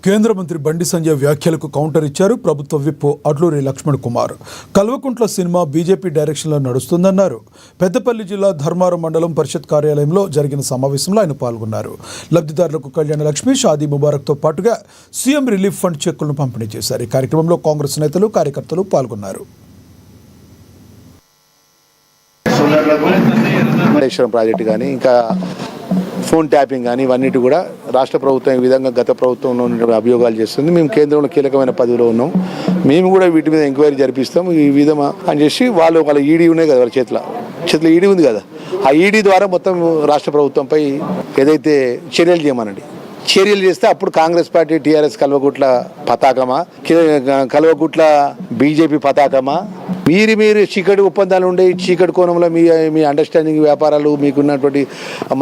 కేంద్ర మంత్రి బండి సంజయ్ వ్యాఖ్యలకు కౌంటర్ ఇచ్చారు ప్రభుత్వ whip Adluri Lakshman Kumar. Kalvakuntla cinema BJP డైరెక్షన్లో నడుస్తుందన్నారు. పెద్దపల్లి జిల్లా ధర్మారం మండలం పరిషత్ కార్యాలయంలో జరిగిన సమావేశంలో ఆయన పాల్గొన్నారు. లబ్ధిదారులకు కళ్యాణ లక్ష్మి, షాదీ ముబారక్తో పాటుగా సీఎం రిలీఫ్ ఫండ్ చెక్కులను పంపిణీ చేశారు. ఈ కార్యక్రమంలో కాంగ్రెస్ నేతలు, కార్యకర్తలు పాల్గొన్నారు. ప్రాజెక్టు కానీ ఇంకా ఫోన్ ట్యాపింగ్ కానీ ఇవన్నిటి కూడా రాష్ట్ర ప్రభుత్వం ఈ విధంగా గత ప్రభుత్వంలో అభియోగాలు చేస్తుంది. మేము కేంద్రంలో కీలకమైన పదవిలో ఉన్నాం. మేము కూడా వీటి మీద ఎంక్వైరీ జరిపిస్తాం. ఈ విధంగా అని చేసి వాళ్ళ ఈడీ ఉన్నాయి కదా, వాళ్ళ చేతిలో ఈడీ ఉంది కదా, ఆ ఈడీ ద్వారా మొత్తం రాష్ట్ర ప్రభుత్వంపై ఏదైతే చర్యలు చేయమనండి, చర్యలు చేస్తే అప్పుడు కాంగ్రెస్ పార్టీ టీఆర్ఎస్ కల్వకుట్ల పతాకమా, కల్వకుట్ల బీజేపీ పతాకమా, మీరు చీకటి ఒప్పందాలు ఉండే చీకటి కోణంలో మీ అండర్స్టాండింగ్ వ్యాపారాలు, మీకున్నటువంటి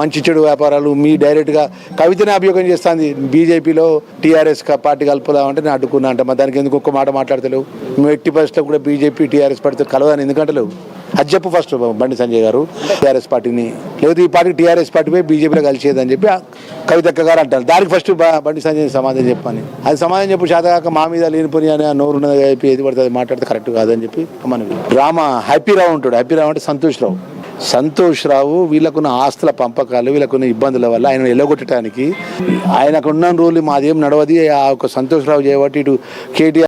మంచి చెడు వ్యాపారాలు, మీ డైరెక్ట్గా కవితనే అభియోగం చేస్తుంది. బీజేపీలో టీఆర్ఎస్ పార్టీ కలుపుదామంటే నేను అడ్డుకున్నా అంటే దానికి ఎందుకు ఒక్క మాట మాట్లాడతలేవు? మేము 80% కూడా బీజేపీ టీఆర్ఎస్ పార్టీతో కలవదని ఎందుకంటలేవు? అది చెప్పు ఫస్ట్ బండి సంజయ్ గారు. టీఆర్ఎస్ పార్టీని లేదు, ఈ పార్టీ టీఆర్ఎస్ పార్టీపై బీజేపీలో కలిసేదని చెప్పి కవితక్క గారు అంటారు. దానికి ఫస్ట్ బండి సంజయ్ సమాధానం చెప్పని, అది సమాధానం చెప్పు చేతగాక మా మీద లేనిపోని అని నోరున్నది అయిపోయి ఏది పడుతుంది మాట్లాడితే కరెక్ట్ కాదని చెప్పి మనకి డ్రామా. హ్యాపీరావు ఉంటాడు. హ్యాపీరావు అంటే సంతోష్ రావు వీళ్ళకున్న ఆస్తుల పంపకాలు, వీళ్ళకున్న ఇబ్బందుల వల్ల ఆయన ఎల్లగొట్టడానికి ఆయనకున్న రోజులు మాదేం నడవది. ఆ ఒక సంతోష్ రావు చేయబట్టి ఇటు కేటీఆర్